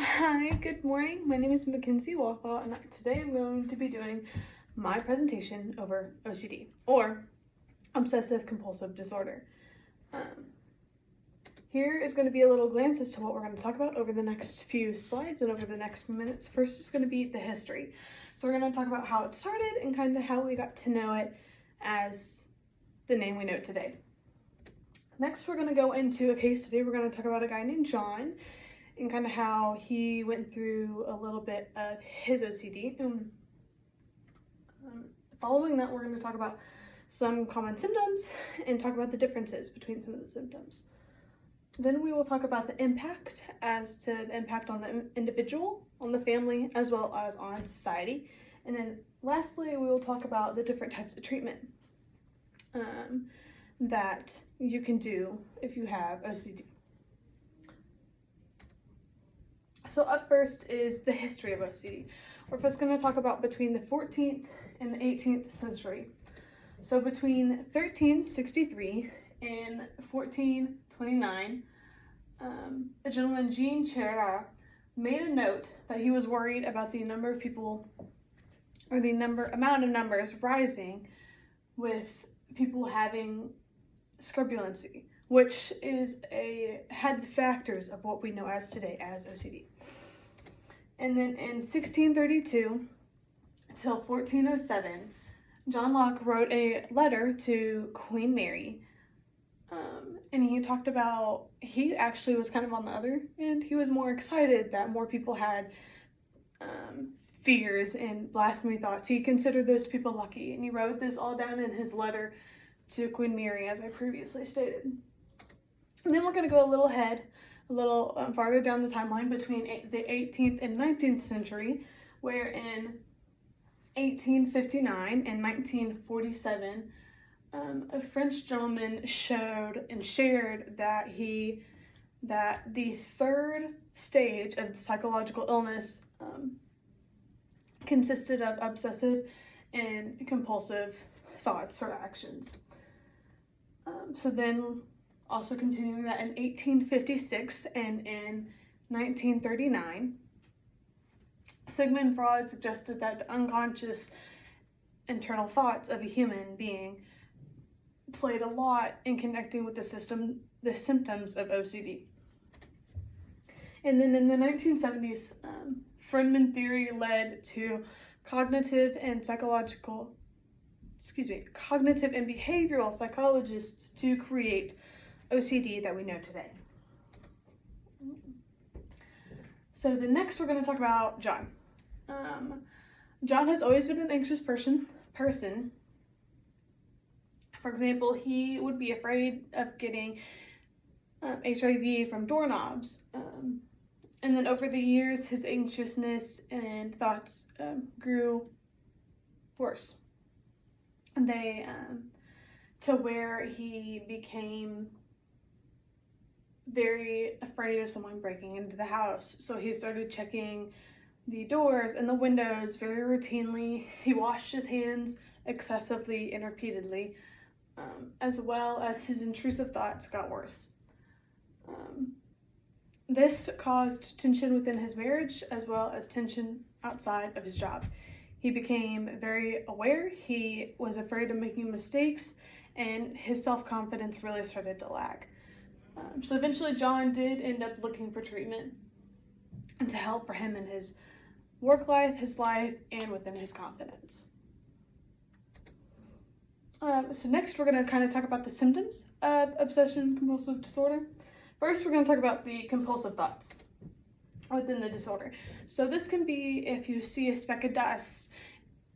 Hi, good morning. My name is Mackenzie Walthall, and today I'm going to be doing my presentation over OCD, or obsessive compulsive disorder. Here is going to be a little glance as to what we're going to talk about over the next few slides and over the next few minutes. First is going to be the history. So we're going to talk about how it started and kind of how we got to know it as the name we know today. Next, we're going to go into a case study. We're going to talk about a guy named John and kind of how he went through a little bit of his OCD. And following that, we're going to talk about some common symptoms and talk about the differences between some of the symptoms. Then we will talk about the impact as to the impact on the individual, on the family, as well as on society. And then lastly, we will talk about the different types of treatment that you can do if you have OCD. So up first is the history of OCD. We're first going to talk about between the 14th and the 18th century. So between 1363 and 1429, a gentleman, Jean Cherra, made a note that he was worried about the number of people, or the amount of numbers rising with people having scorbulency, which had the factors of what we know as today as OCD. And then in 1632 till 1407, John Locke wrote a letter to Queen Mary, and he talked about, he actually was kind of on the other end. He was more excited that more people had fears and blasphemy thoughts. He considered those people lucky, and he wrote this all down in his letter to Queen Mary, as I previously stated. And then we're going to go a little farther down the timeline between the 18th and 19th century, where in 1859 and 1947, a French gentleman showed and shared that the third stage of the psychological illness consisted of obsessive and compulsive thoughts or actions. So then, also continuing that in 1856 and in 1939, Sigmund Freud suggested that the unconscious internal thoughts of a human being played a lot in connecting with the symptoms of OCD. And then in the 1970s, Friedman theory led to cognitive and behavioral psychologists to create OCD that we know today. So the next we're going to talk about John. John has always been an anxious person. For example, he would be afraid of getting HIV from doorknobs. And then over the years, his anxiousness and thoughts grew worse. And to where he became very afraid of someone breaking into the house. So he started checking the doors and the windows very routinely. He washed his hands excessively and repeatedly, as well as his intrusive thoughts got worse. This caused tension within his marriage as well as tension outside of his job. He became very aware, he was afraid of making mistakes, and his self-confidence really started to lag. So eventually John did end up looking for treatment and to help for him in his work life, his life, and within his confidence. So next we're going to kind of talk about the symptoms of obsession compulsive disorder. First, we're going to talk about the compulsive thoughts within the disorder. So this can be if you see a speck of dust,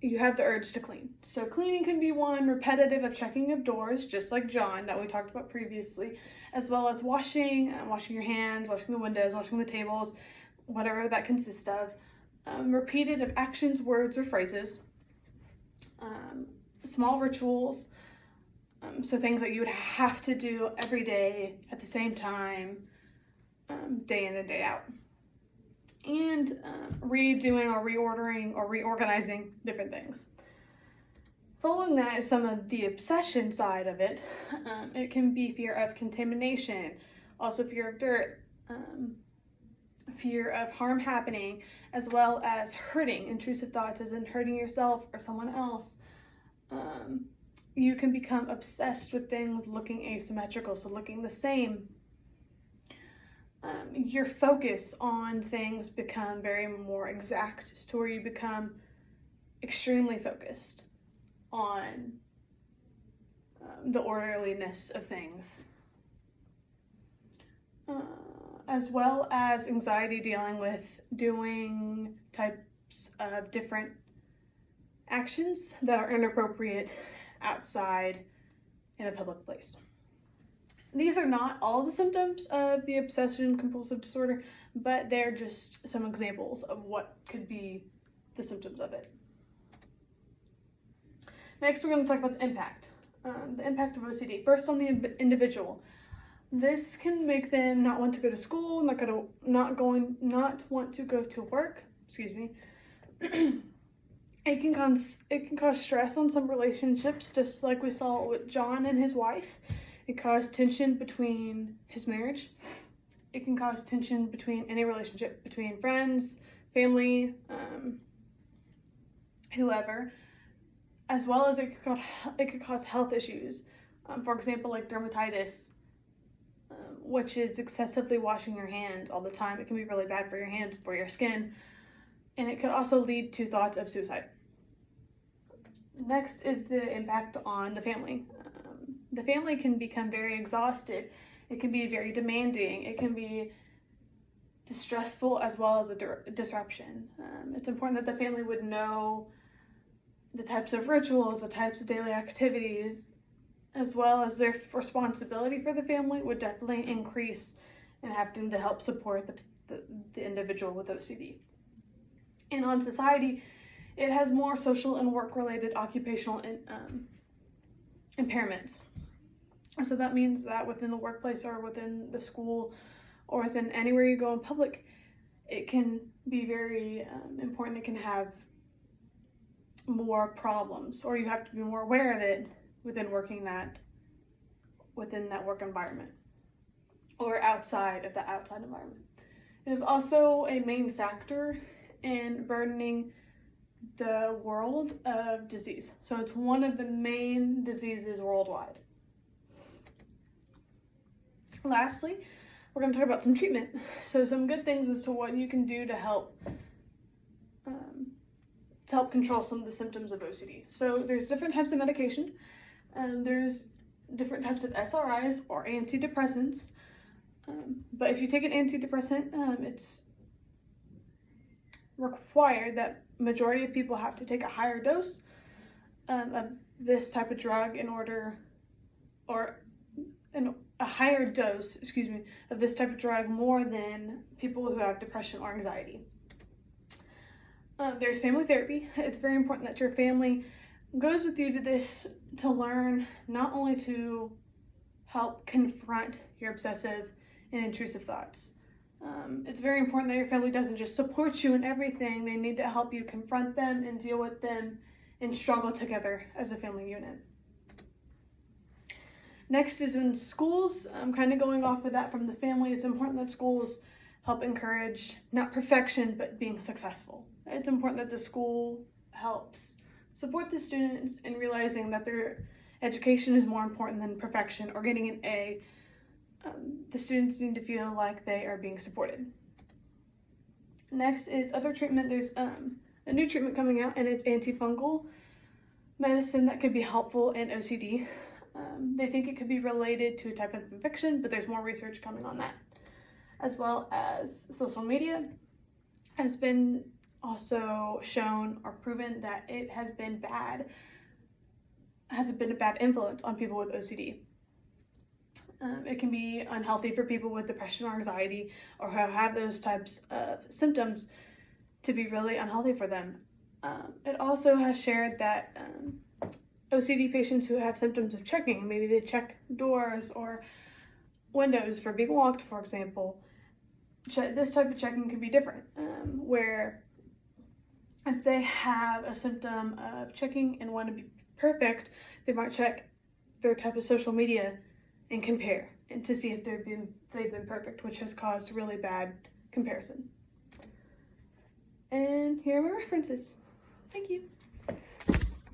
you have the urge to clean. So cleaning can be one, repetitive of checking of doors, just like John that we talked about previously, as well as washing your hands, washing the windows, washing the tables, whatever that consists of. Repeated of actions, words, or phrases. Small rituals, so things that you would have to do every day at the same time, day in and day out. And redoing or reordering or reorganizing different things. Following that is some of the obsession side of it. It can be fear of contamination, also fear of dirt, fear of harm happening, as well as hurting, intrusive thoughts as in hurting yourself or someone else. You can become obsessed with things looking asymmetrical, so looking the same. Your focus on things become very more exact, to where you become extremely focused on the orderliness of things, as well as anxiety dealing with doing types of different actions that are inappropriate outside in a public place. These are not all the symptoms of the obsession compulsive disorder, but they're just some examples of what could be the symptoms of it. Next, we're going to talk about the impact. The impact of OCD. First, on the individual. This can make them not want to go to school, not want to go to work. Excuse me. It can cause stress on some relationships, just like we saw with John and his wife. It caused tension between his marriage. It can cause tension between any relationship, between friends, family, whoever, as well as it could cause health issues. For example, like dermatitis, which is excessively washing your hands all the time. It can be really bad for your hands, for your skin, and it could also lead to thoughts of suicide. Next is the impact on the family. The family can become very exhausted. It can be very demanding. It can be distressful as well as a disruption. It's important that the family would know the types of rituals, the types of daily activities, as well as their responsibility for the family would definitely increase in having to help support the individual with OCD. And on society, it has more social and work-related occupational impairments. So that means that within the workplace or within the school or within anywhere you go in public, it can be very important. It can have more problems, or you have to be more aware of it within that work environment or outside of the outside environment. It is also a main factor in burdening the world of disease. So it's one of the main diseases worldwide. Lastly, we're going to talk about some treatment. So some good things as to what you can do to help control some of the symptoms of OCD. So there's different types of medication. There's different types of SRIs or antidepressants. But if you take an antidepressant, it's required that majority of people have to take a higher dose of this type of drug a higher dose, of this type of drug more than people who have depression or anxiety. There's family therapy. It's very important that your family goes with you to this to learn not only to help confront your obsessive and intrusive thoughts. It's very important that your family doesn't just support you in everything. They need to help you confront them and deal with them and struggle together as a family unit. Next is in schools. Kind of going off of that from the family, it's important that schools help encourage not perfection, but being successful. It's important that the school helps support the students in realizing that their education is more important than perfection or getting an A. The students need to feel like they are being supported. Next is other treatment. There's a new treatment coming out, and it's antifungal medicine that could be helpful in OCD. They think it could be related to a type of infection, but there's more research coming on that. As well as social media has been also shown or proven that it has been a bad influence on people with OCD. It can be unhealthy for people with depression or anxiety or who have those types of symptoms to be really unhealthy for them. It also has shared that OCD patients who have symptoms of checking, maybe they check doors or windows for being locked, for example, this type of checking can be different, where if they have a symptom of checking and want to be perfect, they might check their type of social media and compare and to see if they've been perfect, which has caused really bad comparison. And here are my references.